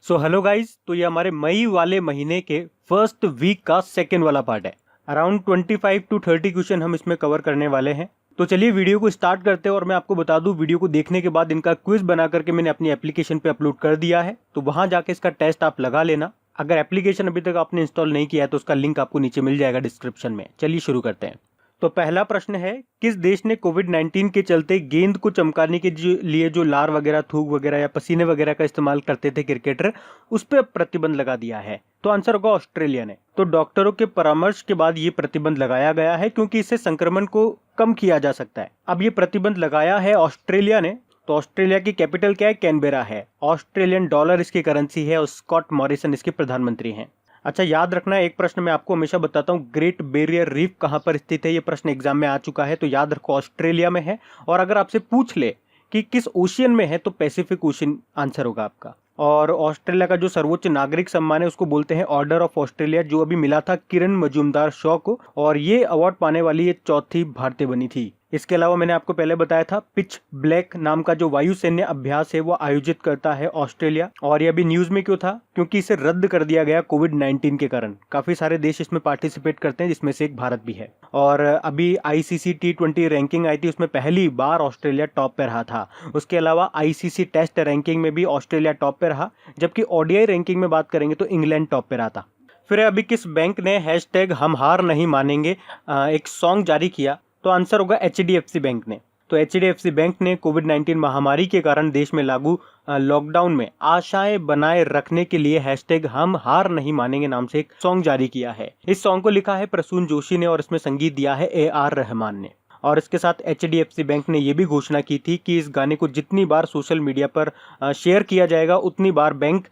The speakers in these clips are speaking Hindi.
सो हेलो गाइज, तो ये हमारे मई वाले महीने के फर्स्ट वीक का सेकेंड वाला पार्ट है। अराउंड 25 to 30 क्वेश्चन हम इसमें कवर करने वाले हैं। तो चलिए वीडियो को स्टार्ट करते हैं। और मैं आपको बता दूं, वीडियो को देखने के बाद इनका क्विज बना करके मैंने अपनी एप्लीकेशन पे अपलोड कर दिया है, तो वहां जाके इसका टेस्ट आप लगा लेना। अगर एप्लीकेशन अभी तक आपने इंस्टॉल नहीं किया है तो उसका लिंक आपको नीचे मिल जाएगा डिस्क्रिप्शन में। चलिए शुरू करते हैं। तो पहला प्रश्न है, किस देश ने कोविड-19 के चलते गेंद को चमकाने के लिए जो लार वगैरह, थूक वगैरह या पसीने वगैरह का इस्तेमाल करते थे क्रिकेटर, उस पर प्रतिबंध लगा दिया है? तो आंसर होगा ऑस्ट्रेलिया ने। तो डॉक्टरों के परामर्श के बाद ये प्रतिबंध लगाया गया है, क्योंकि इससे संक्रमण को कम किया जा सकता है। अब ये प्रतिबंध लगाया है ऑस्ट्रेलिया ने। तो ऑस्ट्रेलिया की कैपिटल क्या है? कैनबेरा है। ऑस्ट्रेलियन डॉलर इसकी करेंसी है और स्कॉट मॉरिसन इसके प्रधानमंत्री हैं। अच्छा, याद रखना, एक प्रश्न मैं आपको हमेशा बताता हूँ, ग्रेट बैरियर रीफ कहाँ पर स्थित है। ये प्रश्न एग्जाम में आ चुका है, तो याद रखो ऑस्ट्रेलिया में है। और अगर आपसे पूछ ले कि किस ओशियन में है, तो पैसिफिक ओशियन आंसर होगा आपका। और ऑस्ट्रेलिया का जो सर्वोच्च नागरिक सम्मान है उसको बोलते हैं ऑर्डर ऑफ ऑस्ट्रेलिया, जो अभी मिला था किरण मजूमदार शॉ को, और ये अवार्ड पाने वाली ये चौथी भारतीय बनी थी। इसके अलावा मैंने आपको पहले बताया था, पिच ब्लैक नाम का जो वायु सैन्य अभ्यास है वो आयोजित करता है ऑस्ट्रेलिया। और ये अभी न्यूज में क्यों था? क्योंकि इसे रद्द कर दिया गया कोविड-19 के कारण। काफी सारे देश इसमें पार्टिसिपेट करते हैं, जिसमें से एक भारत भी है। और अभी ICC T20 रैंकिंग आई थी, उसमें पहली बार ऑस्ट्रेलिया टॉप पे रहा था। उसके अलावा ICC टेस्ट रैंकिंग में भी ऑस्ट्रेलिया टॉप पे रहा, जबकि ODI रैंकिंग में बात करेंगे तो इंग्लैंड टॉप पे रहा था। फिर अभी किस बैंक ने हैशटैग हम हार नहीं मानेंगे एक सॉन्ग जारी किया? तो आंसर होगा HDFC बैंक ने। तो HDFC बैंक ने कोविड-19 महामारी के कारण देश में लागू लॉकडाउन में आशाएं बनाए रखने के लिए हैशटैग हम हार नहीं मानेंगे नाम से एक सॉन्ग जारी किया है। इस सॉन्ग को लिखा है प्रसून जोशी ने और इसमें संगीत दिया है AR रहमान ने। और इसके साथ HDFC बैंक ने यह भी घोषणा की थी कि इस गाने को जितनी बार सोशल मीडिया पर शेयर किया जाएगा, उतनी बार बैंक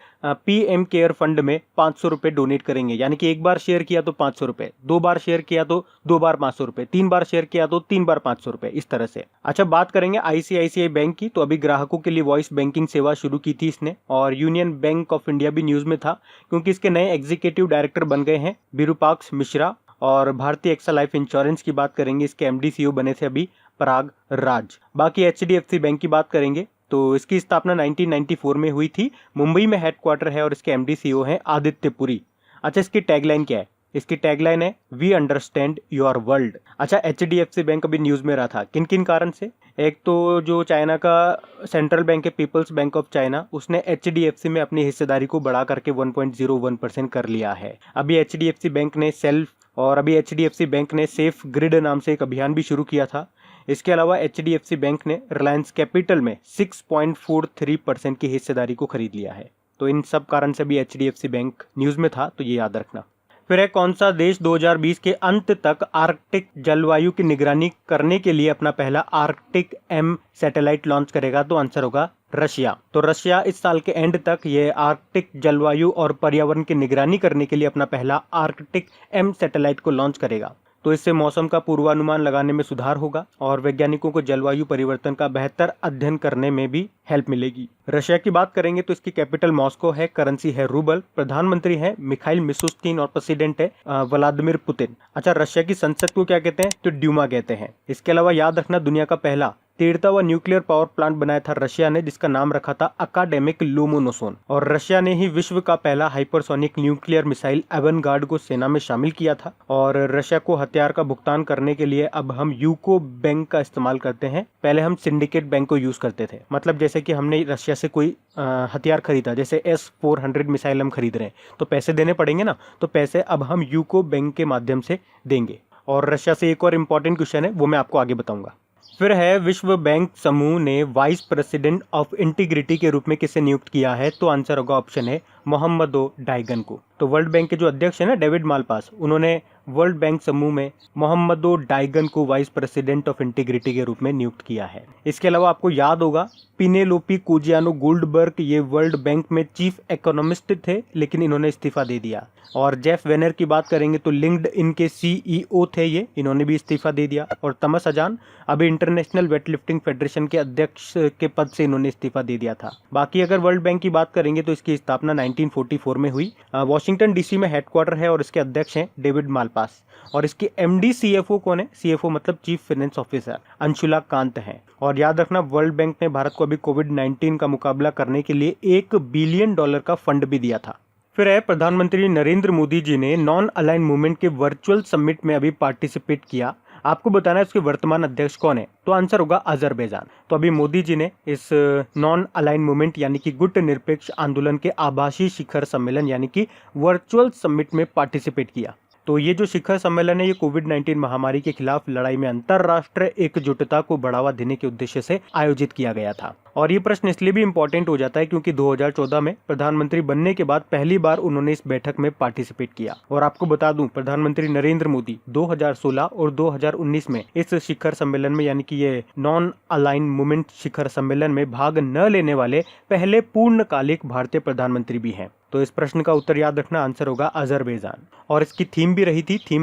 PM केयर फंड में 500 रुपए डोनेट करेंगे। यानी कि एक बार शेयर किया तो 500 रुपए, 2 बार शेयर किया तो 2 बार 500 रुपए, 3 बार शेयर किया तो 3 बार 500 रुपए, इस तरह से। अच्छा, बात करेंगे ICICI बैंक की। तो अभी ग्राहकों के लिए वॉइस बैंकिंग सेवा शुरू की थी इसने। और यूनियन बैंक ऑफ इंडिया भी न्यूज में था, क्योंकि इसके नए एग्जीक्यूटिव डायरेक्टर बन गए हैं विरूपाक्ष मिश्रा। और भारतीय एक्सा लाइफ इंश्योरेंस की बात करेंगे, इसके MD CEO बने थे अभी पराग राज। बाकी HDFC बैंक की बात करेंगे तो इसकी स्थापना 1994 में हुई थी। मुंबई में हेडक्वार्टर है और इसके MD CEO हैं आदित्य पुरी। अच्छा, इसकी टैगलाइन क्या है? इसकी टैगलाइन है वी अंडरस्टैंड योर वर्ल्ड। अच्छा, HDFC बैंक अभी न्यूज में रहा था, किन किन कारण से? एक तो जो चाइना का सेंट्रल बैंक है पीपल्स बैंक ऑफ चाइना, उसने HDFC में अपनी हिस्सेदारी को बढ़ा करके 1.01% कर लिया है। अभी HDFC बैंक ने HDFC बैंक ने सेफ ग्रिड नाम से एक अभियान भी शुरू किया था। इसके अलावा HDFC बैंक ने रिलायंस कैपिटल में 6.43% की हिस्सेदारी को खरीद लिया है। तो इन सब कारण से भी HDFC बैंक न्यूज में था, तो ये याद रखना। फिर है, कौन सा देश 2020 के अंत तक आर्कटिक जलवायु की निगरानी करने के लिए अपना पहला आर्कटिक M सैटेलाइट लॉन्च करेगा? तो आंसर होगा रशिया। तो रशिया इस साल के एंड तक ये आर्कटिक जलवायु और पर्यावरण की निगरानी करने के लिए अपना पहला आर्कटिक M सैटेलाइट को लॉन्च करेगा। तो इससे मौसम का पूर्वानुमान लगाने में सुधार होगा और वैज्ञानिकों को जलवायु परिवर्तन का बेहतर अध्ययन करने में भी हेल्प मिलेगी। रशिया की बात करेंगे तो इसकी कैपिटल मॉस्को है, करेंसी है रूबल, प्रधानमंत्री है मिखाइल मिशुस्तिन और प्रेसिडेंट है व्लादिमीर पुतिन। अच्छा, रशिया की संसद को क्या कहते हैं? तो ड्यूमा कहते हैं। इसके अलावा याद रखना, दुनिया का पहला 13वां न्यूक्लियर पावर प्लांट बनाया था रशिया ने, जिसका नाम रखा था अकाडेमिक लोमोनोसोन। और रशिया ने ही विश्व का पहला हाइपरसोनिक न्यूक्लियर मिसाइल एवनगार्ड को सेना में शामिल किया था। और रशिया को हथियार का भुगतान करने के लिए अब हम यूको बैंक का इस्तेमाल करते हैं। पहले हम सिंडिकेट बैंक को यूज करते थे। मतलब जैसे कि हमने रशिया से कोई हथियार खरीदा, जैसे S-400 मिसाइल हम खरीद रहे हैं, तो पैसे देने पड़ेंगे ना, तो पैसे अब हम यूको बैंक के माध्यम से देंगे। और रशिया से एक और इम्पोर्टेंट क्वेश्चन है, वो मैं आपको आगे बताऊंगा। फिर है, विश्व बैंक समूह ने वाइस प्रेसिडेंट ऑफ इंटीग्रिटी के रूप में किसे नियुक्त किया है? तो आंसर होगा ऑप्शन है मोहम्मदो डाइगन को। तो वर्ल्ड बैंक के जो अध्यक्ष है ना, डेविड मालपास, उन्होंने वर्ल्ड बैंक समूह में मोहम्मदो डाइगन को वाइस प्रेसिडेंट ऑफ इंटीग्रिटी के रूप में नियुक्त किया है। इसके अलावा आपको याद होगा, पिनेलोपी कुजियानो गोल्डबर्ग ये वर्ल्ड बैंक में चीफ इकोनॉमिस्ट थे, लेकिन इन्होंने इस्तीफा दे दिया। और जेफ वेनर की बात करेंगे तो लिंक्डइन के CEO थे ये, इन्होंने भी इस्तीफा दे दिया। और तमस अजान अभी इंटरनेशनल वेटलिफ्टिंग फेडरेशन के अध्यक्ष के पद से इन्होंने इस्तीफा दे दिया था। बाकी अगर वर्ल्ड बैंक की बात करेंगे तो इसकी स्थापना 1944 में हुई। वॉशिंगटन डीसी में हेडक्वार्टर है और इसके अध्यक्ष हैं डेविड मालपास। और इसकी एमडी सीएफओ कौन है? सीएफओ मतलब chief finance officer Anshula Kant है। और याद रखना, वर्ल्ड बैंक ने भारत को अभी कोविड-19 का मुकाबला करने के लिए $1 बिलियन का फंड भी दिया था। फिर है, प्रधानमंत्री नरेंद्र मोदी जी ने नॉन अलाइन मूवमेंट के वर्चुअल समिट में अभी पार्टिसिपेट किया। आपको बताना है उसके वर्तमान अध्यक्ष कौन है, तो आंसर होगा अजरबैजान। तो अभी मोदी जी ने इस नॉन अलाइन मूवमेंट यानी कि गुट निरपेक्ष आंदोलन के आभासी शिखर सम्मेलन यानी कि वर्चुअल समिट में पार्टिसिपेट किया। तो ये जो शिखर सम्मेलन है, ये कोविड-19 महामारी के खिलाफ लड़ाई में अंतर्राष्ट्रीय एकजुटता को बढ़ावा देने के उद्देश्य से आयोजित किया गया था। और ये प्रश्न इसलिए भी इम्पोर्टेंट हो जाता है क्योंकि 2014 में प्रधानमंत्री बनने के बाद पहली बार उन्होंने इस बैठक में पार्टिसिपेट किया। और आपको बता दूं, प्रधानमंत्री नरेंद्र मोदी 2016 और 2019 में इस शिखर सम्मेलन में यानी कि ये नॉन अलाइन मूवमेंट शिखर सम्मेलन में भाग न लेने वाले पहले पूर्णकालिक भारतीय प्रधानमंत्री भी हैं। तो इस प्रश्न का उत्तर याद रखना, आंसर होगा अजरबैजान। और इसकी थीम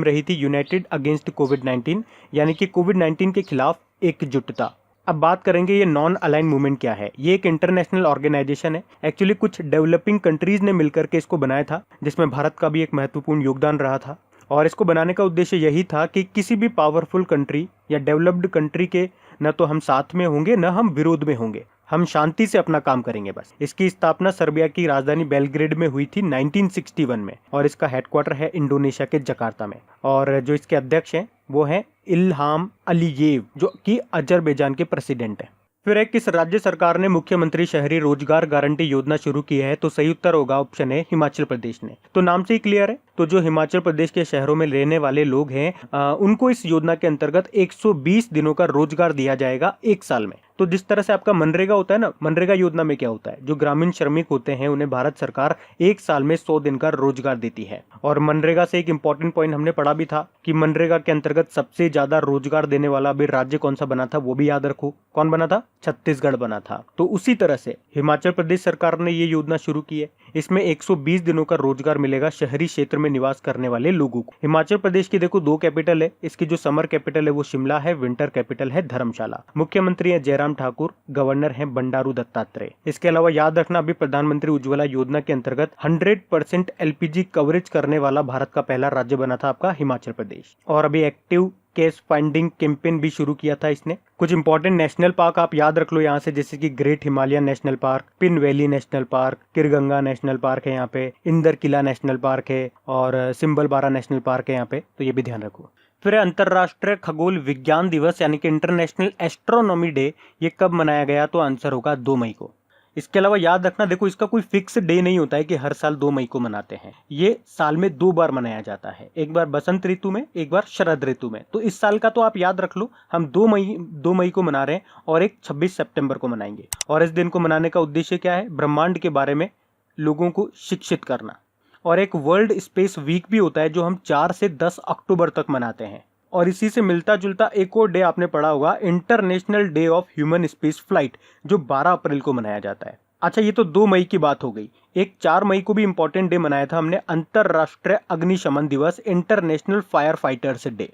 रही थी यूनाइटेड अगेंस्ट कोविड-19 यानी कि कोविड-19 के खिलाफ एकजुटता। अब बात करेंगे ये नॉन अलाइन मूवमेंट क्या है। ये एक इंटरनेशनल ऑर्गेनाइजेशन है। एक्चुअली कुछ डेवलपिंग कंट्रीज ने मिलकर के इसको बनाया था, जिसमें भारत का भी एक महत्वपूर्ण योगदान रहा था। और इसको बनाने का उद्देश्य यही था कि किसी भी पावरफुल कंट्री या डेवलप्ड कंट्री के न तो हम साथ में होंगे न हम विरोध में होंगे, हम शांति से अपना काम करेंगे बस। इसकी स्थापना सर्बिया की राजधानी बेलग्रेड में हुई थी 1961 में और इसका हेडक्वार्टर है इंडोनेशिया के जकार्ता में। और जो इसके अध्यक्ष हैं वो हैं इल्हाम अलीयेव, जो कि अजरबैजान के प्रेसिडेंट हैं। फिर है, किस राज्य सरकार ने मुख्यमंत्री शहरी रोजगार गारंटी योजना शुरू की है? तो सही उत्तर होगा ऑप्शन है हिमाचल प्रदेश ने। तो नाम से ही क्लियर है। तो जो हिमाचल प्रदेश के शहरों में रहने वाले लोग हैं उनको इस योजना के अंतर्गत 120 दिनों का रोजगार दिया जाएगा 1 साल में। तो जिस तरह से आपका मनरेगा होता है ना, मनरेगा योजना में क्या होता है, जो ग्रामीण श्रमिक होते हैं उन्हें भारत सरकार 1 साल में 100 दिन का रोजगार देती है। और मनरेगा से एक इंपॉर्टेंट पॉइंट हमने पढ़ा भी था कि मनरेगा के अंतर्गत सबसे ज्यादा रोजगार देने वाला भी राज्य कौन सा बना था, वो भी याद रखो। कौन बना था? छत्तीसगढ़ बना था। तो उसी तरह से हिमाचल प्रदेश सरकार ने ये योजना शुरू की है। इसमें 120 दिनों का रोजगार मिलेगा शहरी क्षेत्र में निवास करने वाले लोगों को। हिमाचल प्रदेश की देखो 2 कैपिटल है। इसकी जो समर कैपिटल है वो शिमला है, विंटर कैपिटल है धर्मशाला। मुख्यमंत्री है जयराम ठाकुर, गवर्नर है बंडारू दत्तात्रेय। इसके अलावा याद रखना, अभी प्रधानमंत्री उज्ज्वला योजना के अंतर्गत 100% एलपीजी कवरेज करने वाला भारत का पहला राज्य बना था आपका हिमाचल प्रदेश। और अभी एक्टिव केस फाइंडिंग कैंपेन भी शुरू किया था इसने। कुछ इंपॉर्टेंट नेशनल पार्क आप याद रख लो यहाँ से, जैसे कि great Himalayan national park, Pin valley national park, Kheerganga national park है यहाँ पे, इंदर किला नेशनल पार्क है और सिंबलबारा नेशनल पार्क है यहाँ पे। तो ये भी ध्यान रखो। फिर अंतर्राष्ट्रीय खगोल विज्ञान दिवस यानी कि इंटरनेशनल एस्ट्रोनॉमी डे, ये कब मनाया गया? तो आंसर होगा 2 मई को। इसके अलावा याद रखना, देखो इसका कोई फिक्स डे नहीं होता है कि हर साल 2 मई को मनाते हैं। ये साल में 2 बार मनाया जाता है, एक बार बसंत ऋतु में, एक बार शरद ऋतु में। तो इस साल का तो आप याद रख लो, हम 2 मई को मना रहे हैं और एक 26 सितंबर को मनाएंगे। और इस दिन को मनाने का उद्देश्य क्या है? ब्रह्मांड के बारे में लोगों को शिक्षित करना। और एक वर्ल्ड स्पेस वीक भी होता है जो हम 4 से 10 अक्टूबर तक मनाते हैं। और इसी से मिलता जुलता एक और डे आपने पढ़ा होगा, international day of human space flight, जो 12 अप्रैल को मनाया जाता है। अच्छा, ये तो 2 मई की बात हो गई। एक 4 मई को भी इंपॉर्टेंट डे मनाया था हमने, अंतरराष्ट्रीय अग्निशमन दिवस, इंटरनेशनल फायर फाइटर्स डे।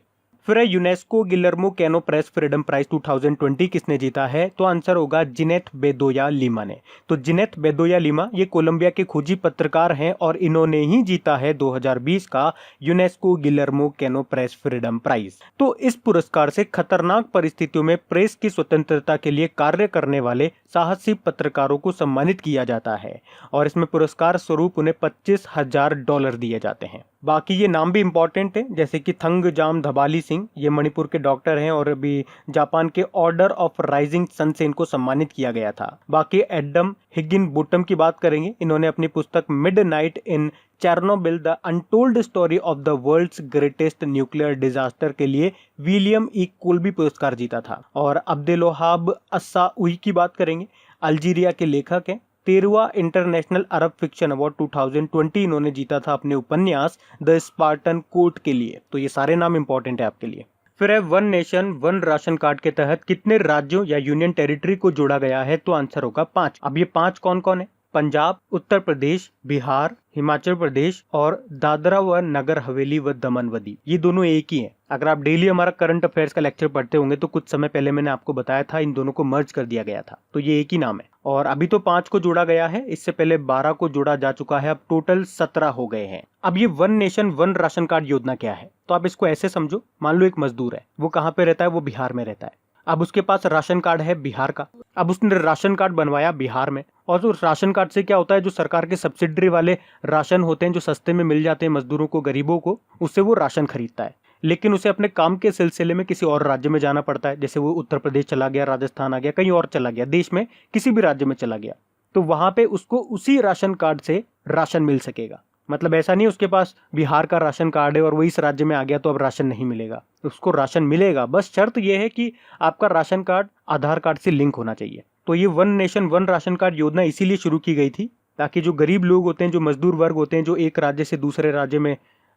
फिर है, UNESCO Guillermo Cano press freedom prize 2020 किसने जीता है? तो आंसर होगा जिनेथ बेदोया लीमा ने। तो जिनेथ बेदोया लीमा ये कोलंबिया के खोजी पत्रकार हैं और इन्होंने ही जीता है 2020 का UNESCO Guillermo Cano press freedom prize. तो इस पुरस्कार से खतरनाक परिस्थितियों में प्रेस की स्वतंत्रता के लिए कार्य करने वाले साहसी पत्रकारों को सम्मानित किया जाता है और इसमें पुरस्कार स्वरूप उन्हें $25,000 दिए जाते हैं। बाकी ये नाम भी इंपॉर्टेंट है, जैसे कि थंगजाम धबाली सिंह, ये मणिपुर के डॉक्टर हैं और अभी जापान के ऑर्डर ऑफ राइजिंग सन से इनको सम्मानित किया गया था। बाकी एडम हिगिन बूटम की बात करेंगे, इन्होंने अपनी पुस्तक midnight in Chernobyl the untold story of the world's greatest nuclear disaster के लिए विलियम ई कोल्बी पुरस्कार जीता था। और अब्देलवहाब अस्साउई की बात करेंगे, अल्जीरिया के लेखक हैं। 13वां इंटरनेशनल अरब फिक्शन अवार्ड 2020 इन्होंने जीता था अपने उपन्यास द स्पार्टन कोर्ट के लिए। तो ये सारे नाम इंपॉर्टेंट है आपके लिए। फिर है, one nation one ration card के तहत कितने राज्यों या यूनियन टेरिटरी को जोड़ा गया है? तो आंसर होगा 5। अब ये 5 कौन कौन है? पंजाब, उत्तर प्रदेश, बिहार, हिमाचल प्रदेश और दादरा व नगर हवेली व दमन व दीव, ये दोनों एक ही हैं। अगर आप डेली हमारा करंट अफेयर्स का लेक्चर पढ़ते होंगे तो कुछ समय पहले मैंने आपको बताया था इन दोनों को मर्ज कर दिया गया था, तो ये एक ही नाम है। और अभी तो 5 को जोड़ा गया है, इससे पहले 12 को जोड़ा जा चुका है, अब टोटल 17 हो गए हैं। अब ये one nation one ration card योजना क्या है, तो आप इसको ऐसे समझो, मान लो एक मजदूर है, वो कहाँ पे रहता है, वो बिहार में रहता है। अब उसके पास राशन कार्ड है बिहार का, अब उसने राशन कार्ड बनवाया बिहार में, और उस राशन कार्ड से क्या होता है, जो सरकार के सब्सिडी वाले राशन होते हैं जो सस्ते में मिल जाते हैं मजदूरों को, गरीबों को, उससे वो राशन खरीदता है। लेकिन उसे अपने काम के सिलसिले में किसी और राज्य में जाना पड़ता है, जैसे वो उत्तर प्रदेश चला गया, राजस्थान आ गया, कहीं और चला गया, देश में किसी भी राज्य में चला गया, तो वहां पे उसको उसी राशन कार्ड से राशन मिल सकेगा। मतलब ऐसा नहीं उसके पास बिहार का राशन कार्ड है और वो इस राज्य में आ गया तो अब राशन नहीं मिलेगा, उसको राशन मिलेगा, बस शर्त यह है कि आपका राशन कार्ड आधार कार्ड से लिंक होना चाहिए। तो ये one nation one ration card योजना इसीलिए शुरू की गई थी ताकि जो गरीब लोग होते हैं, जो मजदूर वर्ग होते हैं, जो एक राज्य से दूसरे राज्य में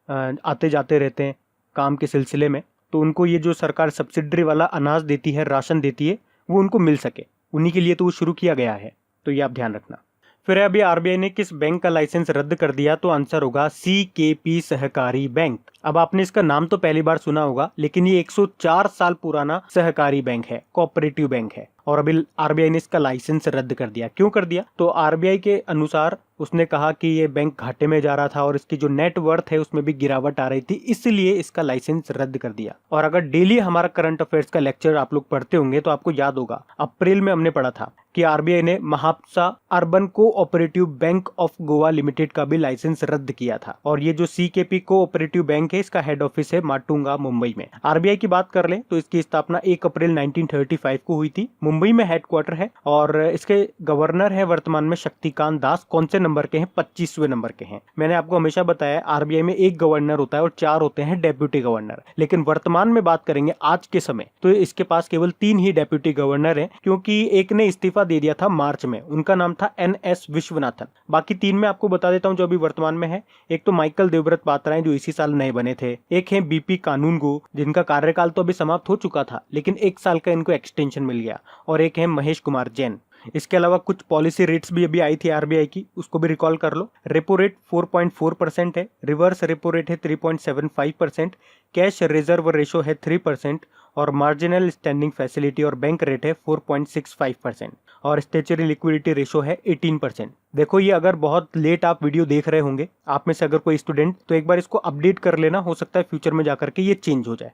आते जाते रहते हैं काम के सिलसिले में, तो उनको ये जो सरकार सब्सिडी वाला अनाज देती है, राशन देती है, वो उनको मिल सके, उन्हीं के लिए तो वो शुरू किया गया है। तो ये आप ध्यान रखना। फिर अभी आरबीआई ने किस बैंक का लाइसेंस रद्द कर दिया, तो आंसर होगा सीकेपी सहकारी बैंक। अब आपने इसका नाम तो पहली बार सुना होगा, लेकिन ये 104 साल पुराना सहकारी बैंक है, कोऑपरेटिव बैंक है, और अभी आरबीआई ने इसका लाइसेंस रद्द कर दिया। क्यों कर दिया, तो आरबीआई के अनुसार उसने कहा कि ये बैंक घाटे में जा रहा था और इसकी जो नेट वर्थ है उसमें भी गिरावट आ रही थी, इसलिए इसका लाइसेंस रद्द कर दिया। और अगर डेली हमारा करंट अफेयर्स का लेक्चर आप लोग पढ़ते होंगे तो आपको याद होगा, अप्रैल में हमने पढ़ा था कि आरबीआई ने Mhapsa urban cooperative bank of Goa limited का भी लाइसेंस रद्द किया था। और ये जो सीकेपी कोऑपरेटिव बैंक है, इसका हेड ऑफिस है माटुंगा, मुंबई में। आरबीआई की बात कर लें तो इसकी स्थापना 1 अप्रैल 1935 को हुई थी, मुंबई में हेडक्वार्टर है, और इसके गवर्नर है वर्तमान में शक्तिकांत दास। कौन से नंबर के हैं, 25वें नंबर के हैं। मैंने आपको हमेशा बताया आरबीआई में एक गवर्नर होता है और 4 होते हैं डेप्यूटी गवर्नर, लेकिन वर्तमान में बात करेंगे आज के समय तो इसके पास केवल 3 ही डेप्यूटी गवर्नर हैं, क्योंकि एक ने इस्तीफा दे दिया था मार्च में, उनका नाम था NS विश्वनाथन। बाकी 3 में आपको बता देता हूं जो अभी वर्तमान में है। एक तो माइकल देवव्रत पात्रा जो इसी साल नए बने थे, एक है बीपी कानूनगो जिनका कार्यकाल तो अभी समाप्त हो चुका था लेकिन 1 साल का इनको एक्सटेंशन मिल गया, और एक है महेश कुमार जैन। इसके अलावा कुछ पॉलिसी रेट्स भी अभी आई थी आरबीआई की, उसको भी रिकॉल कर लो। रेपो रेट 4.4% है, रिवर्स रेपो रेट है 3.75%, कैश रिजर्व रेशो है 3%, और मार्जिनल स्टैंडिंग फैसिलिटी और बैंक रेट है 4.65%, और स्टेचुरी लिक्विडिटी रेशो है 18%। देखो ये अगर बहुत लेट आप वीडियो देख रहे होंगे, आप में से अगर कोई स्टूडेंट, तो एक बार इसको अपडेट कर लेना, हो सकता है फ्यूचर में जाकर के ये चेंज हो जाए।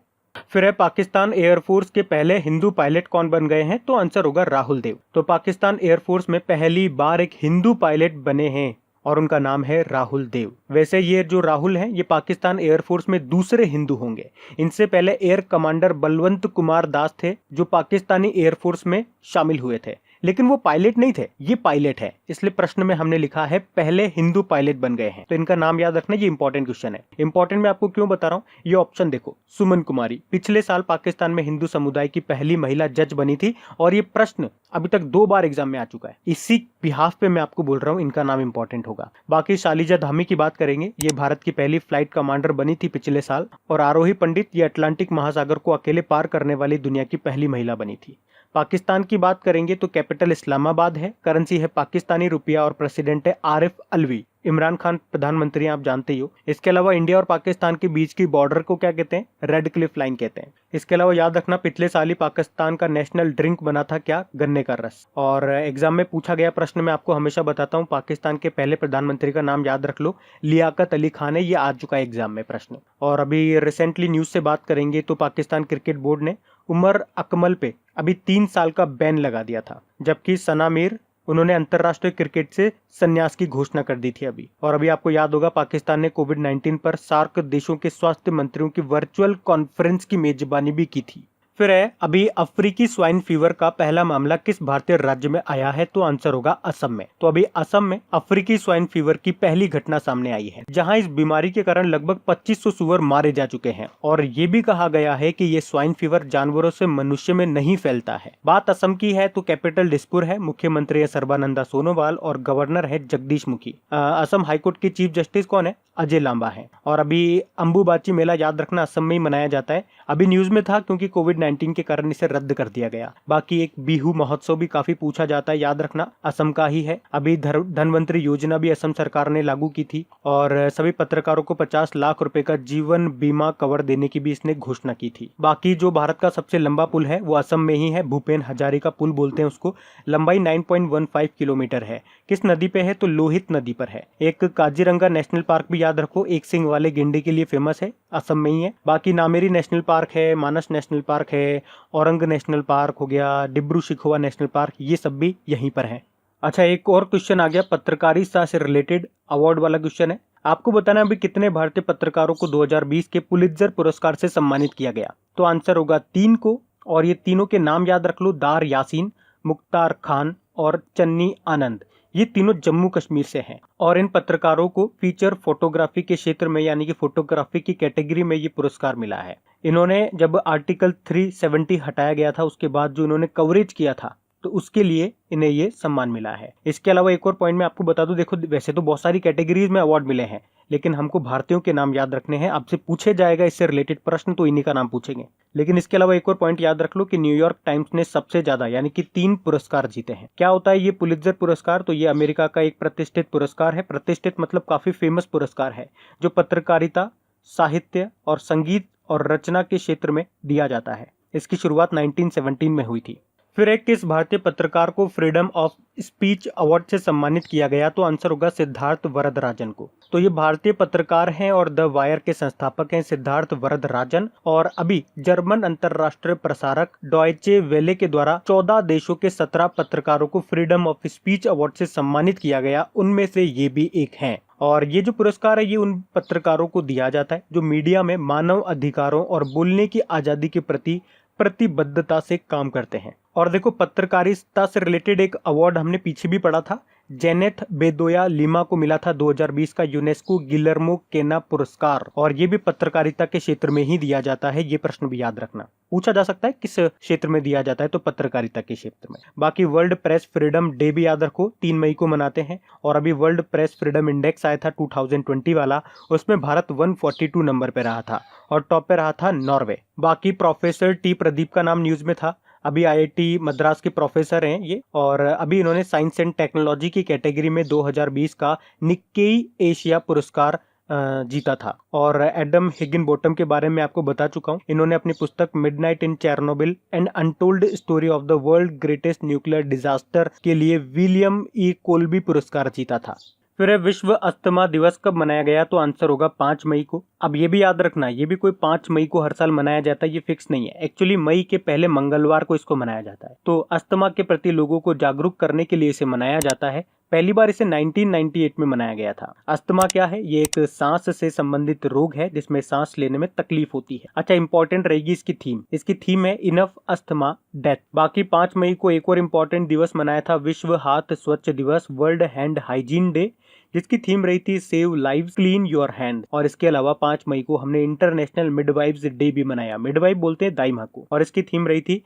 फिर है पाकिस्तान एयरफोर्स के पहले हिंदू पायलट कौन बन गए हैं, तो आंसर होगा राहुल देव। तो पाकिस्तान एयरफोर्स में पहली बार एक हिंदू पायलट बने हैं और उनका नाम है राहुल देव। वैसे ये जो राहुल हैं ये पाकिस्तान एयरफोर्स में दूसरे हिंदू होंगे। इनसे पहले एयर कमांडर बलवंत कुमार दास थे जो पाकिस्तानी एयरफोर्स में शामिल हुए थे, लेकिन वो पायलट नहीं थे, ये पायलट है, इसलिए प्रश्न में हमने लिखा है पहले हिंदू पायलट बन गए हैं। तो इनका नाम याद रखना, ये इंपॉर्टेंट क्वेश्चन है। इंपॉर्टेंट मैं आपको क्यों बता रहा हूँ, ये ऑप्शन देखो, सुमन कुमारी पिछले साल पाकिस्तान में हिंदू समुदाय की पहली महिला जज बनी थी, और ये प्रश्न अभी तक 2 बार एग्जाम में आ चुका है। इसी बिहाफ पे मैं आपको बोल रहा हूँ इनका नाम इंपॉर्टेंट होगा। बाकी शालिजा धामी की बात करेंगे, ये भारत की पहली फ्लाइट कमांडर बनी थी पिछले साल। और आरोही पंडित, ये अटलांटिक महासागर को अकेले पार करने वाली दुनिया की पहली महिला बनी थी। पाकिस्तान की बात करेंगे तो कैपिटल इस्लामाबाद है, करेंसी है पाकिस्तानी रुपया, और प्रेसिडेंट है आरिफ अलवी। इमरान खान प्रधानमंत्री आप जानते ही हो। इसके अलावा इंडिया और पाकिस्तान के बीच की बॉर्डर को क्या कहते हैं, रेड क्लिफ लाइन कहते हैं। इसके अलावा याद रखना पिछले साल ही पाकिस्तान का नेशनल ड्रिंक बना था क्या, गन्ने का रस। और एग्जाम में पूछा गया प्रश्न मैं आपको हमेशा बताता हूँ, पाकिस्तान के पहले प्रधानमंत्री का नाम याद रख लो, लियाकत अली खान है, ये आ चुका है एग्जाम में प्रश्न। और अभी रिसेंटली न्यूज से बात करेंगे तो पाकिस्तान क्रिकेट बोर्ड ने उमर अकमल पे अभी 3 साल का बैन लगा दिया था, जबकि सना मीर उन्होंने अंतरराष्ट्रीय क्रिकेट से संन्यास की घोषणा कर दी थी अभी। और अभी आपको याद होगा पाकिस्तान ने कोविड-19 पर सार्क देशों के स्वास्थ्य मंत्रियों की वर्चुअल कॉन्फ्रेंस की मेजबानी भी की थी। फिर है अभी अफ्रीकी स्वाइन फीवर का पहला मामला किस भारतीय राज्य में आया है, तो आंसर होगा असम में। तो अभी असम में अफ्रीकी स्वाइन फीवर की पहली घटना सामने आई है, जहां इस बीमारी के कारण लगभग 2500 सुअर मारे जा चुके हैं। और ये भी कहा गया है कि ये स्वाइन फीवर जानवरों से मनुष्य में नहीं फैलता है। बात असम की है तो कैपिटल दिसपुर है, मुख्यमंत्री है सर्बानंदा सोनोवाल, और गवर्नर है जगदीश मुखी। असम हाईकोर्ट के चीफ जस्टिस कौन है, अजय लांबा है। और अभी अंबुबाची मेला याद रखना असम में ही मनाया जाता है। अभी न्यूज में था क्योंकि कोविड कोविड-19 के कारण इसे रद्द कर दिया गया। बाकी एक बिहू महोत्सव भी काफी पूछा जाता है, याद रखना असम का ही है। अभी धनवंतरी योजना भी असम सरकार ने लागू की थी और सभी पत्रकारों को 50 लाख रुपए का जीवन बीमा कवर देने की भी इसने घोषणा की थी। बाकी जो भारत का सबसे लंबा पुल है वो असम में ही है, भूपेन हजारिका पुल बोलते हैं उसको। लंबाई 9.15 किलोमीटर है। किस नदी पे है? तो लोहित नदी पर है। एक काजीरंगा नेशनल पार्क भी याद रखो, एक सिंग वाले गेंडे के लिए फेमस है, असम में ही है। बाकी नामेरी नेशनल पार्क है, मानस नेशनल पार्क है, औरंग नेशनल पार्क हो गया, डिब्रू शिखोवा नेशनल पार्क, ये सब भी यहीं पर है। अच्छा, एक और क्वेश्चन आ गया पत्रकारिता से रिलेटेड, अवार्ड वाला क्वेश्चन है। आपको बताना अभी कितने भारतीय पत्रकारों को 2020 के पुलित्जर पुरस्कार से सम्मानित किया गया? तो आंसर होगा 3 को, और ये तीनों के नाम याद रख लो, दार यासीन, मुख्तार खान और चन्नी आनंद। ये तीनों जम्मू कश्मीर से हैं और इन पत्रकारों को फीचर फोटोग्राफी के क्षेत्र में यानी कि फोटोग्राफी की कैटेगरी में ये पुरस्कार मिला है। इन्होंने जब आर्टिकल 370 हटाया गया था उसके बाद जो इन्होंने कवरेज किया था तो उसके लिए इन्हें ये सम्मान मिला है। इसके अलावा एक और पॉइंट मैं आपको बता दूं, देखो वैसे तो बहुत सारी कैटेगरीज में अवार्ड मिले हैं लेकिन हमको भारतीयों के नाम याद रखने हैं। आपसे पूछे जाएगा इससे रिलेटेड प्रश्न तो इन्हीं का नाम पूछेंगे। लेकिन इसके अलावा एक और पॉइंट याद रख लो कि न्यूयॉर्क टाइम्स ने सबसे ज्यादा यानी कि 3 पुरस्कार जीते हैं। क्या होता है ये पुलित्जर पुरस्कार? तो ये अमेरिका का एक प्रतिष्ठित पुरस्कार है। प्रतिष्ठित मतलब काफी फेमस पुरस्कार है जो पत्रकारिता, साहित्य और संगीत और रचना के क्षेत्र में दिया जाता है। इसकी शुरुआत 1917 में हुई थी। फिर एक किस भारतीय पत्रकार को फ्रीडम ऑफ स्पीच अवार्ड से सम्मानित किया गया? तो आंसर होगा सिद्धार्थ वरदराजन को। तो ये भारतीय पत्रकार हैं और द वायर के संस्थापक हैं सिद्धार्थ वरदराजन, और अभी जर्मन अंतरराष्ट्रीय प्रसारक डॉयचे वेले के द्वारा 14 देशों के 17 पत्रकारों को फ्रीडम ऑफ स्पीच अवार्ड से सम्मानित किया गया, उनमें से ये भी एक हैं। और ये जो पुरस्कार है ये उन पत्रकारों को दिया जाता है जो मीडिया में मानव अधिकारों और बोलने की आजादी के प्रति प्रतिबद्धता से काम करते हैं। और देखो पत्रकारिता से रिलेटेड एक अवार्ड हमने पीछे भी पढ़ा था, जेनेथ बेदोया लिमा को मिला था 2020 का यूनेस्को गिलर्मो केना पुरस्कार, और ये भी पत्रकारिता के क्षेत्र में ही दिया जाता है। ये प्रश्न भी याद रखना, पूछा जा सकता है किस क्षेत्र में दिया जाता है, तो पत्रकारिता के क्षेत्र में। बाकी वर्ल्ड प्रेस फ्रीडम डे भी याद रखो, 3 मई को मनाते हैं। और अभी वर्ल्ड प्रेस फ्रीडम इंडेक्स आया था 2020 वाला, उसमें भारत 142 नंबर पे रहा था और टॉप पे रहा था नॉर्वे। बाकी प्रोफेसर टी प्रदीप का नाम न्यूज में था, अभी आईआईटी मद्रास के प्रोफेसर हैं ये, और अभी इन्होंने साइंस एंड टेक्नोलॉजी की कैटेगरी में 2020 का निक्केई एशिया पुरस्कार जीता था। और एडम हिगिनबॉटम के बारे में आपको बता चुका हूं, इन्होंने अपनी पुस्तक midnight in Chernobyl and untold story of the world greatest nuclear disaster के लिए विलियम ई कोल्बी पुरस्कार जीता था। फिर है विश्व अस्थमा दिवस कब मनाया गया? तो आंसर होगा 5 मई को। अब ये भी याद रखना, ये भी कोई 5 मई को हर साल मनाया जाता है, ये फिक्स नहीं है। एक्चुअली मई के पहले मंगलवार को इसको मनाया जाता है। तो अस्थमा के प्रति लोगों को जागरूक करने के लिए इसे मनाया जाता है। पहली बार इसे 1998 में मनाया गया था। अस्थमा क्या है? ये एक सांस से संबंधित रोग है जिसमें सांस लेने में तकलीफ होती है। अच्छा, इंपॉर्टेंट रहेगी इसकी थीम है इनफ अस्थमा डेथ। बाकी 5 मई को एक और इम्पोर्टेंट दिवस मनाया था, विश्व हाथ स्वच्छ दिवस, वर्ल्ड हैंड हाइजीन डे, जिसकी थीम रही थी save lives clean your hand. और इसके अलावा 5 मई को हमने इंटरनेशनल मिडवाइफ्स डे भी मनाया। मिडवाइफ बोलते हैं दाई माँ को, और इसकी थीम रही थी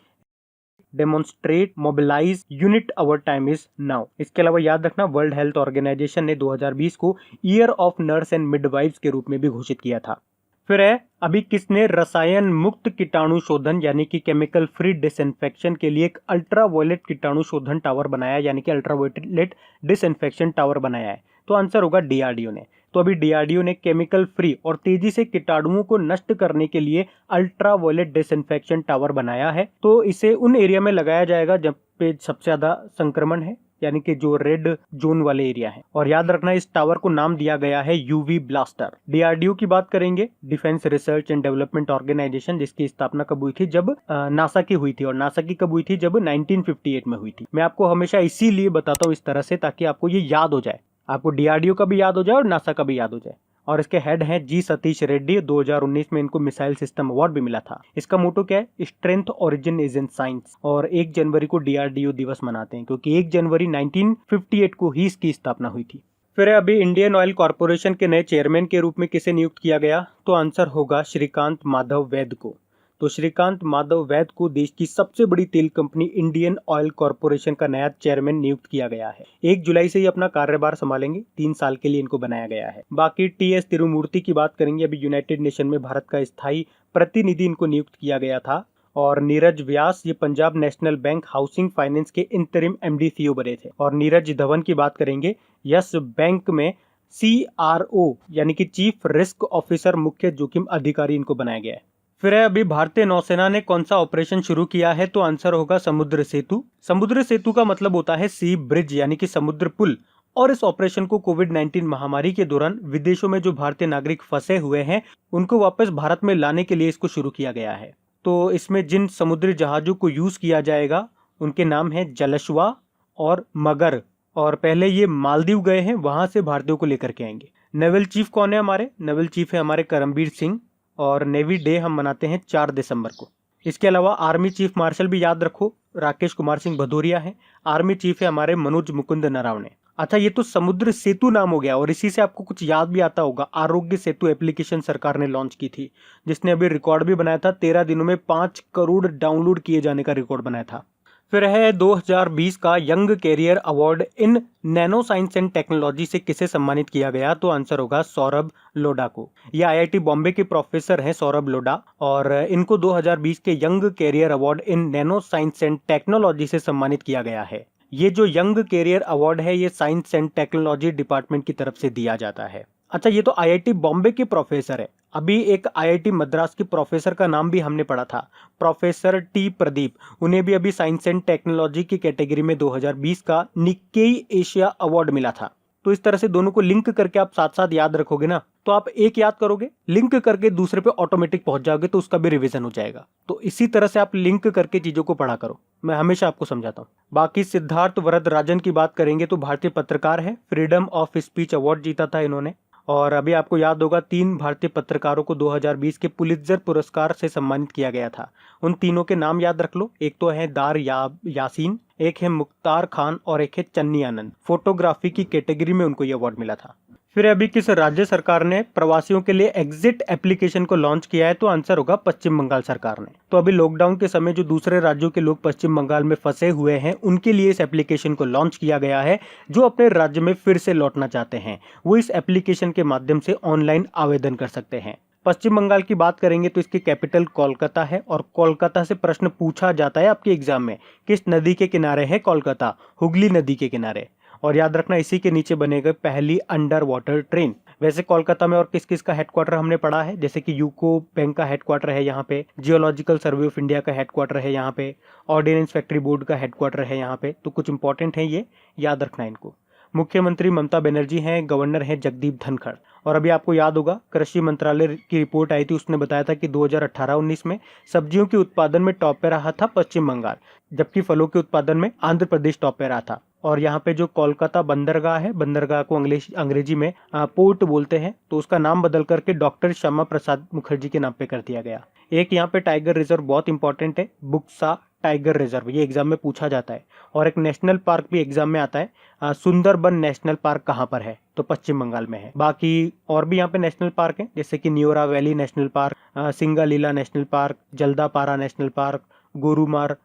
demonstrate mobilise unite our time is now. इसके अलावा याद रखना वर्ल्ड हेल्थ ऑर्गेनाइजेशन ने 2020 को year of nurse and midwives के रूप में भी घोषित किया था। फिर है अभी किसने रसायन मुक्त कीटाणु शोधन यानी कि केमिकल फ्री डिसइंफेक्शन के लिए एक अल्ट्रावायलेट कीटाणु शोधन टावर बनाया यानी कि अल्ट्रावायलेट डिसइंफेक्शन टावर बनाया है? तो आंसर होगा डीआरडीओ ने। तो अभी डीआरडीओ ने केमिकल फ्री और तेजी से कीटाणुओं को नष्ट करने के लिए अल्ट्रावायलेट डिसइंफेक्शन टावर बनाया है। तो इसे उन एरिया में लगाया जाएगा जब पे सबसे ज्यादा संक्रमण है, यानी कि जो रेड जोन वाले एरिया है। और याद रखना इस टावर को नाम दिया गया है यूवी ब्लास्टर। डीआरडीओ की बात करेंगे, defence research and development organisation, जिसकी स्थापना कब हुई थी? जब नासा की हुई थी। और नासा की कब हुई थी? जब 1958 में हुई थी। मैं आपको हमेशा इसीलिए बताता हूँ इस तरह से, ताकि आपको ये याद हो जाए, आपको डीआरडीओ का भी याद हो जाए और नासा का भी याद हो जाए। और इसके हेड हैं जी सतीश रेड्डी। 2019 में इनको मिसाइल सिस्टम अवार्ड भी मिला था। इसका मोटो क्या है? Strength origin is in science. और 1 जनवरी को डीआरडीओ दिवस मनाते हैं क्योंकि 1 जनवरी 1958 को ही इसकी स्थापना हुई थी। फिर अभी इंडियन ऑयल कॉर्पोरेशन के नए चेयरमैन के रूप में किसे नियुक्त किया गया? तो आंसर होगा श्रीकांत माधव वैद को। तो श्रीकांत माधव वैद को देश की सबसे बड़ी तेल कंपनी इंडियन ऑयल कॉर्पोरेशन का नया चेयरमैन नियुक्त किया गया है। 1 जुलाई से ही अपना कार्यभार संभालेंगे, 3 साल के लिए इनको बनाया गया है। बाकी टीएस तिरुमूर्ति की बात करेंगे, अभी यूनाइटेड नेशन में भारत का स्थायी प्रतिनिधि इनको नियुक्त किया गया था। और नीरज व्यास ये Punjab national bank housing finance के इंटरिम एमडी सीईओ बने थे। और नीरज धवन की बात करेंगे, यस बैंक में CRO यानी कि चीफ रिस्क ऑफिसर मुख्य जोखिम अधिकारी इनको बनाया गया है। फिर है अभी भारतीय नौसेना ने कौन सा ऑपरेशन शुरू किया है, तो आंसर होगा समुद्र सेतु। समुद्र सेतु का मतलब होता है सी ब्रिज यानी कि समुद्र पुल। और इस ऑपरेशन को कोविड-19 महामारी के दौरान विदेशों में जो भारतीय नागरिक फंसे हुए हैं उनको वापस भारत में लाने के लिए इसको शुरू किया गया है। तो इसमें जिन समुद्री जहाजों को यूज किया जाएगा उनके नाम है जलश्वा और मगर। और पहले ये मालदीव गए हैं, वहां से भारतीयों को लेकर के आएंगे। नेवल चीफ कौन है हमारे? नेवल चीफ है हमारे करमबीर सिंह। और नेवी डे हम मनाते हैं 4 दिसंबर को। इसके अलावा आर्मी चीफ मार्शल भी याद रखो, राकेश कुमार सिंह भदौरिया है। आर्मी चीफ है हमारे मनोज मुकुंद नरावणे। अच्छा, ये तो समुद्र सेतु नाम हो गया। और इसी से आपको कुछ याद भी आता होगा, आरोग्य सेतु एप्लीकेशन सरकार ने लॉन्च की थी, जिसने अभी रिकॉर्ड भी बनाया था। 13 दिनों में 5 करोड़ डाउनलोड किए जाने का रिकॉर्ड बनाया था। फिर है 2020 का young career award in nano science and technology से किसे सम्मानित किया गया, तो आंसर होगा सौरभ लोढ़ा को। ये IIT बॉम्बे के प्रोफेसर हैं सौरभ लोढ़ा, और इनको 2020 के young career award in nano science and technology से सम्मानित किया गया है। ये जो यंग कैरियर अवार्ड है ये साइंस एंड टेक्नोलॉजी डिपार्टमेंट की तरफ से दिया जाता है। अच्छा, ये तो IIT बॉम्बे के प्रोफेसर है। अभी एक IIT मद्रास के प्रोफेसर का नाम भी हमने पढ़ा था, प्रोफेसर टी प्रदीप। उन्हें भी अभी साइंस एंड टेक्नोलॉजी की कैटेगरी में 2020 का निक्केई एशिया अवार्ड मिला था। तो इस तरह से दोनों को लिंक करके आप साथ साथ याद रखोगे ना, तो आप एक याद करोगे, लिंक करके दूसरे पे ऑटोमेटिक पहुंच जाओगे, तो उसका भी रिवीजन हो जाएगा। तो इसी तरह से आप लिंक करके चीजों को पढ़ा करो, मैं हमेशा आपको समझाता हूँ। बाकी सिद्धार्थ वरदराजन की बात करेंगे तो भारतीय पत्रकार है, फ्रीडम ऑफ स्पीच अवार्ड जीता था इन्होंने। और अभी आपको याद होगा 3 भारतीय पत्रकारों को 2020 के पुलित्जर पुरस्कार से सम्मानित किया गया था। उन तीनों के नाम याद रख लो, एक तो है दार यासीन, एक है मुख्तार खान और एक है चन्नी आनंद। फोटोग्राफी की कैटेगरी में उनको यह अवार्ड मिला था। फिर अभी किस राज्य सरकार ने प्रवासियों के लिए एग्जिट एप्लीकेशन को लॉन्च किया है, तो आंसर होगा पश्चिम बंगाल सरकार ने। तो अभी लॉकडाउन के समय जो दूसरे राज्यों के लोग पश्चिम बंगाल में फंसे हुए हैं उनके लिए इस एप्लीकेशन को लॉन्च किया गया है। जो अपने राज्य में फिर से लौटना चाहते हैं वो इस एप्लीकेशन के माध्यम से ऑनलाइन आवेदन कर सकते हैं। पश्चिम बंगाल की बात करेंगे तो इसकी कैपिटल कोलकाता है, और कोलकाता से प्रश्न पूछा जाता है आपके एग्जाम में, किस नदी के किनारे है कोलकाता? हुगली नदी के किनारे। और याद रखना इसी के नीचे बनेगा पहली अंडर वाटर ट्रेन। वैसे कोलकाता में और किस किस का हेडक्वार्टर हमने पढ़ा है, जैसे कि यूको बैंक का हेडक्वार्टर है यहाँ पे, जियोलॉजिकल सर्वे ऑफ इंडिया का हेडक्वार्टर है यहाँ पे, ऑर्डिनेंस फैक्ट्री बोर्ड का हेडक्वार्टर है यहाँ पे। तो कुछ इंपॉर्टेंट है, ये याद रखना इनको। मुख्यमंत्री ममता बनर्जी हैं, गवर्नर है जगदीप धनखड़। और अभी आपको याद होगा कृषि मंत्रालय की रिपोर्ट आई थी, उसने बताया था कि 2018-19 में सब्जियों के उत्पादन में टॉप पे रहा था पश्चिम बंगाल, जबकि फलों के उत्पादन में आंध्र प्रदेश टॉप पे रहा था। और यहाँ पे जो कोलकाता बंदरगाह है, बंदरगाह को अंग्रेजी में पोर्ट बोलते हैं, तो उसका नाम बदल करके डॉक्टर श्यामा प्रसाद मुखर्जी के नाम पे कर दिया गया। एक यहाँ पे टाइगर रिजर्व बहुत इंपॉर्टेंट है, बुक्सा टाइगर रिजर्व, ये एग्जाम में पूछा जाता है। और एक नेशनल पार्क भी एग्जाम में आता है, सुंदरबन नेशनल पार्क कहाँ पर है, तो पश्चिम बंगाल में है। बाकी और भी यहाँ पे नेशनल पार्क है, जैसे कि Neora valley national park, Singalila national park, Jaldapara national park, Gorumara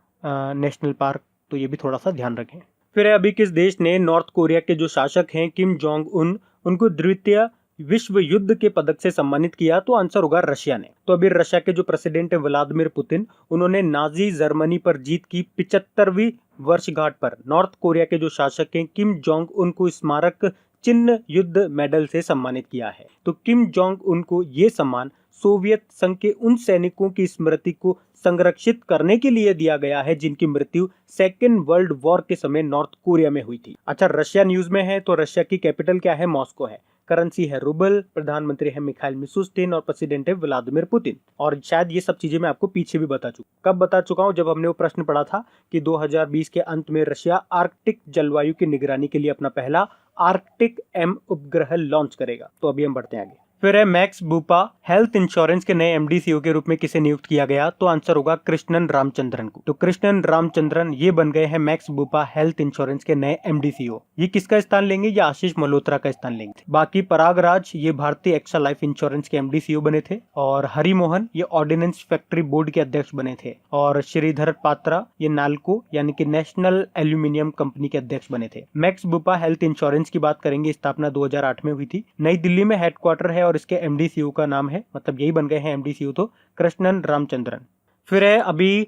national park. तो ये भी थोड़ा सा ध्यान रखें। फिर अभी किस देश ने नॉर्थ कोरिया के जो शासक हैं किम जोंग उन, उनको द्वितीय विश्व युद्ध के पदक से सम्मानित किया, तो आंसर होगा रशिया ने। तो अभी रशिया के जो प्रेसिडेंट है व्लादिमीर पुतिन, उन्होंने नाजी जर्मनी पर जीत की 75वीं वर्षगांठ पर नॉर्थ कोरिया के जो शासक हैं किम जोंग उन को स्मारक चिन्ह युद्ध मेडल से सम्मानित किया है। तो किम जोंग उन को ये सम्मान सोवियत संघ के उन सैनिकों की स्मृति को संरक्षित करने के लिए दिया गया है जिनकी मृत्यु सेकेंड वर्ल्ड वॉर के समय नॉर्थ कोरिया में हुई थी। अच्छा, रशिया न्यूज में है तो रशिया की कैपिटल क्या है? मॉस्को है। करेंसी है रूबल, प्रधानमंत्री है मिखाइल मिशुस्तिन और प्रेसिडेंट है व्लादिमीर पुतिन। और शायद ये सब चीजें मैं आपको पीछे भी बता चुका। कब बता चुका हूँ? जब हमने वो प्रश्न पढ़ा था कि 2020 के अंत में रशिया आर्कटिक जलवायु की निगरानी के लिए अपना पहला आर्कटिक M उपग्रह लॉन्च करेगा। तो अभी हम बढ़ते हैं आगे। फिर है मैक्स बुपा हेल्थ इंश्योरेंस के नए MD CEO के रूप में किसे नियुक्त किया गया, तो आंसर होगा कृष्णन रामचंद्रन को। तो कृष्णन रामचंद्रन ये बन गए हैं मैक्स बुपा हेल्थ इंश्योरेंस के नए MD CEO। ये किसका स्थान लेंगे? ये आशीष मल्होत्रा का स्थान लेंगे। बाकी परागराज ये भारतीय एक्सा लाइफ इंश्योरेंस के MD CEO बने थे, और हरिमोहन ये ऑर्डिनेंस फैक्ट्री बोर्ड के अध्यक्ष बने थे, और श्रीधर पात्रा ये नाल्को यानी कि नेशनल एल्यूमिनियम कंपनी के अध्यक्ष बने थे। मैक्स बुपा हेल्थ इंश्योरेंस की बात करेंगे, स्थापना 2008 में हुई थी, नई दिल्ली में हेडक्वार्टर है, और इसके MD CEO का नाम है, मतलब यही बन गए हैं MD CEO तो कृष्णन रामचंद्रन। फिर है अभी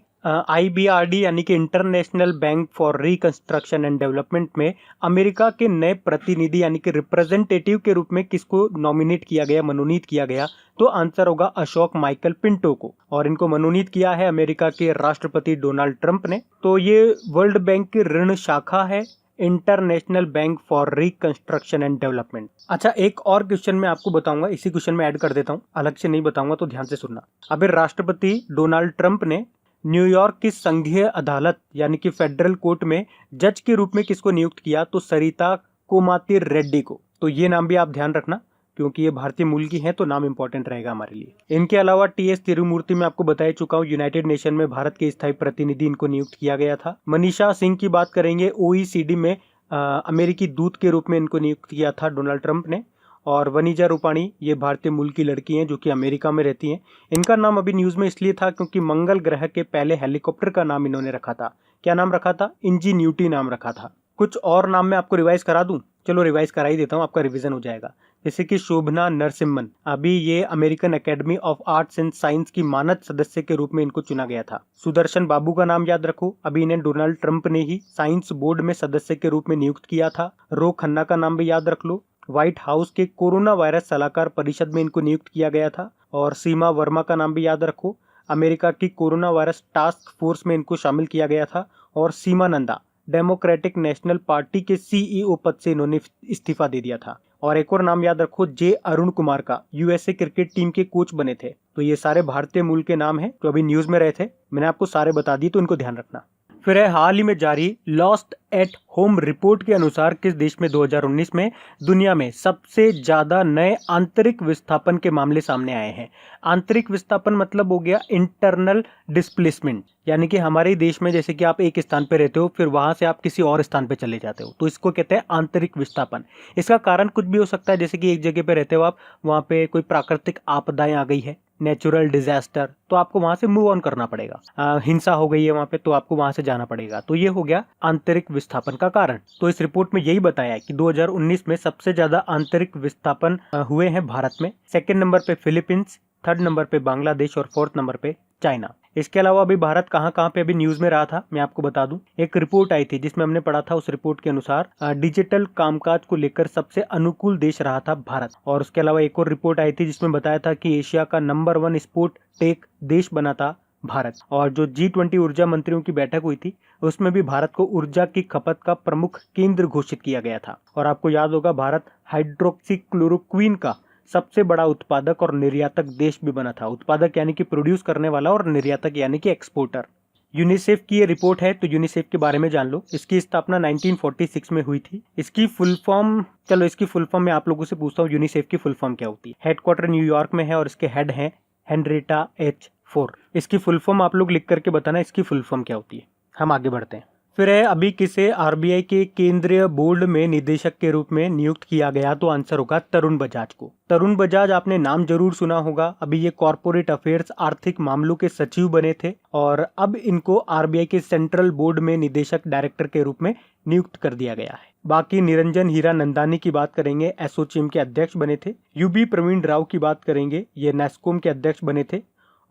IBRD यानी कि international bank for reconstruction and development में अमेरिका के नए प्रतिनिधि यानी कि रिप्रेजेंटेटिव के रूप में किसको नॉमिनेट किया गया, मनोनीत किया गया? तो आंसर होगा अशोक माइकल पिंटो को। और इनको मनोनीत किया है अमेरिका के राष्ट्रपति डोनाल्ड ट्रंप ने। तो ये वर्ल्ड बैंक की ऋण शाखा है, international bank for reconstruction and development. अच्छा, एक और क्वेश्चन मैं आपको बताऊंगा, इसी क्वेश्चन में ऐड कर देता हूं, अलग से नहीं बताऊंगा, तो ध्यान से सुनना। अभी राष्ट्रपति डोनाल्ड ट्रंप ने न्यूयॉर्क की संघीय अदालत यानी कि फेडरल कोर्ट में जज के रूप में किसको नियुक्त किया? तो सरिता कोमाती रेड्डी को। तो ये नाम भी आप ध्यान रखना, क्योंकि ये भारतीय मूल की हैं, तो नाम इंपॉर्टेंट रहेगा हमारे लिए। इनके अलावा TS तिरुमूर्ति मैं आपको बता चुका हूँ, यूनाइटेड नेशन में भारत के स्थायी प्रतिनिधि इनको नियुक्त किया गया था। मनीषा सिंह की बात करेंगे, OECD में अमेरिकी दूत के रूप में इनको नियुक्त किया था डोनाल्ड ट्रंप ने। और वनीजा रूपाणी ये भारतीय मूल की लड़की हैं जो कि अमेरिका में रहती हैं। इनका नाम अभी न्यूज़ में इसलिए था क्योंकि मंगल ग्रह के पहले हेलीकॉप्टर का नाम इन्होंने रखा था। क्या नाम रखा था? इंजीन्यूटी नाम रखा था। कुछ और नाम मैं आपको रिवाइज करा दूं? चलो रिवाइज करा ही देता हूं, आपका रिवीजन हो जाएगा। जैसे कि शोभना नरसिम्हन, अभी ये American academy of arts and science की मानद सदस्य के रूप में इनको चुना गया था। सुदर्शन बाबू का नाम याद रखो, अभी इन्हें डोनाल्ड ट्रंप ने ही साइंस बोर्ड में सदस्य के रूप में नियुक्त किया था। रो खन्ना का नाम भी याद रख लो, व्हाइट हाउस के कोरोना वायरस सलाहकार परिषद में इनको नियुक्त किया गया था। और सीमा वर्मा का नाम भी याद रखो, अमेरिका की कोरोना वायरस टास्क फोर्स में इनको शामिल किया गया था। और सीमा नंदा डेमोक्रेटिक नेशनल पार्टी के CEO पद से इन्होंने इस्तीफा दे दिया था। और एक और नाम याद रखो, जे अरुण कुमार का, USA क्रिकेट टीम के कोच बने थे। तो ये सारे भारतीय मूल के नाम हैं जो अभी न्यूज में रहे थे, मैंने आपको सारे बता दिए, तो इनको ध्यान रखना। फिर है हाल ही में जारी लॉस्ट एट होम रिपोर्ट के अनुसार किस देश में 2019 में दुनिया में सबसे ज्यादा नए आंतरिक विस्थापन के मामले सामने आए हैं? आंतरिक विस्थापन मतलब हो गया इंटरनल डिस्प्लेसमेंट, यानी कि हमारे देश में जैसे कि आप एक स्थान पे रहते हो, फिर वहां से आप किसी और स्थान पे चले जाते हो, तो इसको कहते हैं आंतरिक विस्थापन। इसका कारण कुछ भी हो सकता है, जैसे कि एक जगह पे रहते हो आप, वहां पे कोई प्राकृतिक आपदाएं आ गई है, नेचुरल डिजास्टर, तो आपको वहां से मूव ऑन करना पड़ेगा। हिंसा हो गई है वहां पे, तो आपको वहां से जाना पड़ेगा। तो ये हो गया आंतरिक विस्थापन का कारण। तो इस रिपोर्ट में यही बताया है कि 2019 में सबसे ज्यादा आंतरिक विस्थापन हुए हैं भारत में। सेकंड नंबर पे फिलीपींस, थर्ड नंबर पे बांग्लादेश और फोर्थ नंबर पे चाइना। इसके अलावा अभी भारत कहाँ कहाँ पे अभी न्यूज में रहा था, मैं आपको बता दूं। एक रिपोर्ट आई थी जिसमें हमने पढ़ा था, उस रिपोर्ट के अनुसार डिजिटल कामकाज को लेकर सबसे अनुकूल देश रहा था भारत। और उसके अलावा एक और रिपोर्ट आई थी जिसमें बताया था कि एशिया का नंबर 1 स्पोर्ट टेक देश बना था भारत। और जो G20 ऊर्जा मंत्रियों की बैठक हुई थी, उसमें भी भारत को ऊर्जा की खपत का प्रमुख केंद्र घोषित किया गया था। और आपको याद होगा, भारत हाइड्रोक्सीक्लोरोक्वीन का सबसे बड़ा उत्पादक और निर्यातक देश भी बना था। उत्पादक यानी कि प्रोड्यूस करने वाला, और निर्यातक यानी कि एक्सपोर्टर। यूनिसेफ की ये रिपोर्ट है, तो यूनिसेफ के बारे में जान लो। इसकी स्थापना 1946 में हुई थी। इसकी फुल फॉर्म, चलो इसकी फुल फॉर्म मैं आप लोगों से पूछता हूँ, यूनिसेफ की फुल फॉर्म क्या होती है? हेडक्वार्टर न्यूयॉर्क में है और इसके हेड हैं हेनरिटा H. फोर। इसकी फुल फॉर्म आप लोग लिख करके बताना इसकी फुल फॉर्म क्या होती है। हम आगे बढ़ते हैं। फिर है अभी किसे RBI के केंद्रीय बोर्ड में निदेशक के रूप में नियुक्त किया गया? तो आंसर होगा तरुण बजाज को। तरुण बजाज आपने नाम जरूर सुना होगा। अभी ये कॉर्पोरेट अफेयर्स, आर्थिक मामलों के सचिव बने थे, और अब इनको RBI के सेंट्रल बोर्ड में निदेशक डायरेक्टर के रूप में नियुक्त कर दिया गया है। बाकी निरंजन हीरा नंदानी की बात करेंगे, एसोचैम के अध्यक्ष बने थे। UB प्रवीण राव की बात करेंगे, ये नेस्कॉम के अध्यक्ष बने थे।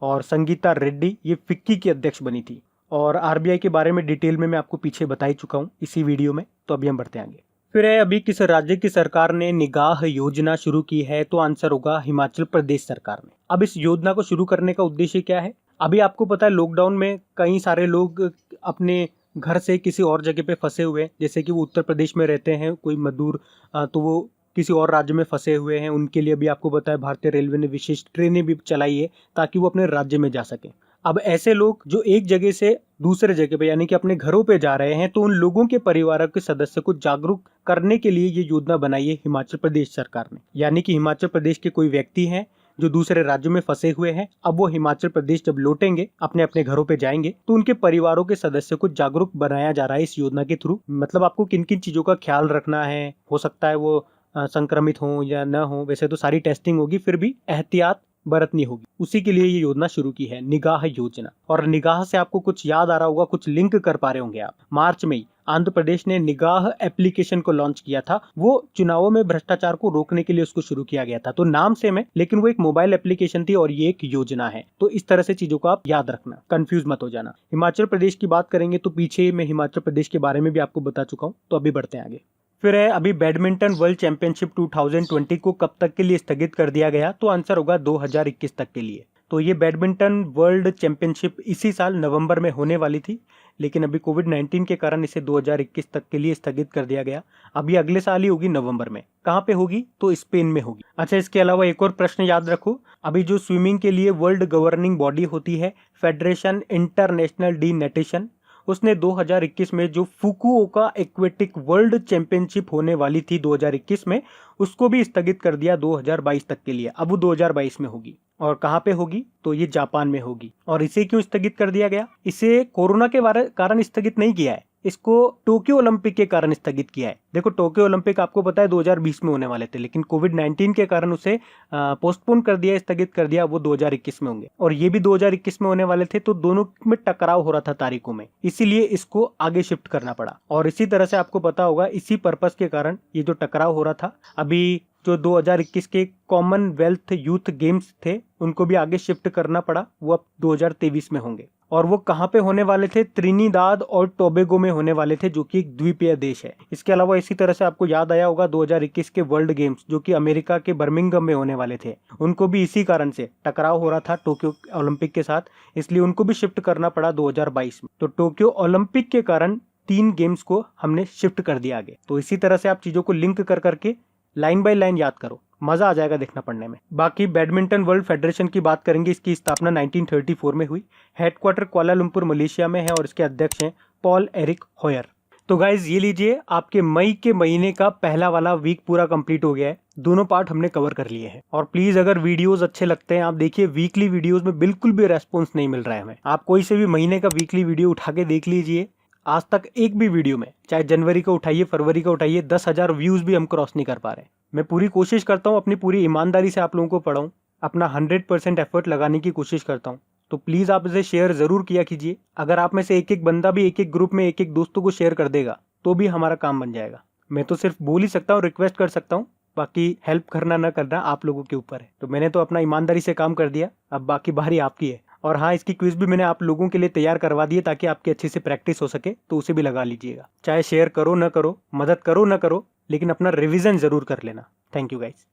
और संगीता रेड्डी ये फिक्की की अध्यक्ष बनी थी। और RBI के बारे में डिटेल में मैं आपको पीछे बता ही चुका हूँ इसी वीडियो में। तो अभी हम बढ़ते हैं आगे। फिर है अभी किस राज्य की सरकार ने निगाह योजना शुरू की है? तो आंसर होगा हिमाचल प्रदेश सरकार ने। अब इस योजना को शुरू करने का उद्देश्य क्या है? अभी आपको पता है, लॉकडाउन में कई सारे लोग अपने घर से किसी और जगह पे फंसे हुए, जैसे कि वो उत्तर प्रदेश में रहते हैं, कोई मजदूर, तो वो किसी और राज्य में फंसे हुए हैं। उनके लिए भी आपको पता है भारतीय रेलवे ने विशेष ट्रेनें भी चलाई है ताकि वो अपने राज्य में जा सके। अब ऐसे लोग जो एक जगह से दूसरे जगह पे, यानी कि अपने घरों पे जा रहे हैं, तो उन लोगों के परिवारों के सदस्य को जागरूक करने के लिए ये योजना बनाई है हिमाचल प्रदेश सरकार ने। यानी कि हिमाचल प्रदेश के कोई व्यक्ति हैं जो दूसरे राज्यों में फंसे हुए हैं, अब वो हिमाचल प्रदेश जब लौटेंगे, अपने अपने घरों पे जाएंगे, तो उनके परिवारों के सदस्य को जागरूक बनाया जा रहा है इस योजना के थ्रू। मतलब आपको किन किन चीजों का ख्याल रखना है, हो सकता है वो संक्रमित हो या न हो, वैसे तो सारी टेस्टिंग होगी, फिर भी एहतियात बरतनी होगी। उसी के लिए ये योजना शुरू की है, निगाह योजना। और निगाह से आपको कुछ याद आ रहा होगा, कुछ लिंक कर पा रहे होंगे आप। मार्च में आंध्र प्रदेश ने निगाह एप्लीकेशन को लॉन्च किया था। वो चुनावों में भ्रष्टाचार को रोकने के लिए उसको शुरू किया गया था। तो नाम सेम है लेकिन वो एक मोबाइल एप्लीकेशन थी और ये एक योजना है। तो इस तरह से चीजों को आप याद रखना, कंफ्यूज मत हो जाना। हिमाचल प्रदेश की बात करेंगे तो पीछे मैं हिमाचल प्रदेश के बारे में भी आपको बता चुका हूँ। तो अभी बढ़ते हैं आगे। फिर है अभी बैडमिंटन वर्ल्ड चैंपियनशिप 2020 को कब तक के लिए स्थगित कर दिया गया? तो आंसर होगा 2021 तक के लिए। तो ये बैडमिंटन वर्ल्ड चैंपियनशिप इसी साल नवंबर में होने वाली थी, लेकिन अभी कोविड-19 के कारण इसे 2021 तक के लिए स्थगित कर दिया गया। अभी अगले साल ही होगी नवंबर में। कहाँ पे होगी? तो स्पेन में होगी। अच्छा, इसके अलावा एक और प्रश्न याद रखो। अभी जो स्विमिंग के लिए वर्ल्ड गवर्निंग बॉडी होती है, फेडरेशन इंटरनेशनल डी नेटेशन, उसने 2021 में जो फुकुओका एक्वेटिक वर्ल्ड चैंपियनशिप होने वाली थी 2021 में, उसको भी स्थगित कर दिया 2022 तक के लिए। अब वो 2022 में होगी। और कहाँ पे होगी? तो ये जापान में होगी। और इसे क्यों स्थगित कर दिया गया? इसे कोरोना के कारण स्थगित नहीं किया है, इसको टोक्यो ओलंपिक के कारण स्थगित किया है। देखो, टोक्यो ओलंपिक आपको पता है 2020 में होने वाले थे, लेकिन कोविड-19 के कारण उसे पोस्टपोन कर दिया, स्थगित कर दिया। वो 2021 में होंगे और ये भी 2021 में होने वाले थे। तो दोनों में टकराव हो रहा था तारीखों में, इसीलिए इसको आगे शिफ्ट करना पड़ा। और इसी तरह से आपको पता होगा, इसी पर्पस के कारण ये जो टकराव हो रहा था, अभी जो 2021 के कॉमनवेल्थ यूथ गेम्स थे उनको भी आगे शिफ्ट करना पड़ा। वो अब 2023 में होंगे। और वो कहाँ पे होने वाले थे? त्रिनिदाद और टोबेगो में होने वाले थे, जो कि एक द्वीपीय देश है। इसके अलावा इसी तरह से आपको याद आया होगा 2021 के वर्ल्ड गेम्स, जो कि अमेरिका के बर्मिंघम में होने वाले थे, उनको भी इसी कारण से टकराव हो रहा था टोक्यो ओलंपिक के साथ, इसलिए उनको भी शिफ्ट करना पड़ा 2022 में। तो टोक्यो ओलंपिक के कारण 3 गेम्स को हमने शिफ्ट कर दिया आगे। तो इसी तरह से आप चीजों को लिंक कर करके लाइन बाय लाइन याद करो, मजा आ जाएगा देखना पढ़ने में। बाकी बैडमिंटन वर्ल्ड फेडरेशन की बात करेंगे। इसकी स्थापना 1934 में हुई। हेडक्वार्टर कुआलालंपुर मलेशिया में है और इसके अध्यक्ष हैं पॉल एरिक हॉयर। तो गाइज ये लीजिए, आपके मई के महीने का पहला वाला वीक पूरा कंप्लीट हो गया है। दोनों पार्ट हमने कवर कर लिए हैं। और प्लीज अगर वीडियोस अच्छे लगते हैं, आप देखिए वीकली वीडियोस में बिल्कुल भी रेस्पॉन्स नहीं मिल रहा है हमें। आप कोई से भी महीने का वीकली वीडियो उठा के देख लीजिए, आज तक एक भी वीडियो में, चाहे जनवरी का उठाइए, फरवरी का उठाइए, 10,000 व्यूज भी हम क्रॉस नहीं कर पा रहे। मैं पूरी कोशिश करता हूँ, अपनी पूरी ईमानदारी से आप लोगों को पढ़ाऊँ, अपना 100% एफर्ट लगाने की कोशिश करता हूँ। तो प्लीज आप इसे शेयर जरूर किया कीजिए। अगर आप में से एक एक बंदा भी एक एक ग्रुप में एक एक दोस्तों को शेयर कर देगा तो भी हमारा काम बन जाएगा। मैं तो सिर्फ बोल ही सकता हूँ, रिक्वेस्ट कर सकता हूँ, बाकी हेल्प करना ना करना आप लोगों के ऊपर है। तो मैंने तो अपना ईमानदारी से काम कर दिया, अब बाकी बारी आपकी है। और हाँ, इसकी क्विज भी मैंने आप लोगों के लिए तैयार करवा दी है ताकि आपकी अच्छे से प्रैक्टिस हो सके, तो उसे भी लगा लीजिएगा। चाहे शेयर करो ना करो, मदद करो ना करो, लेकिन अपना रिवीजन जरूर कर लेना। Thank you guys.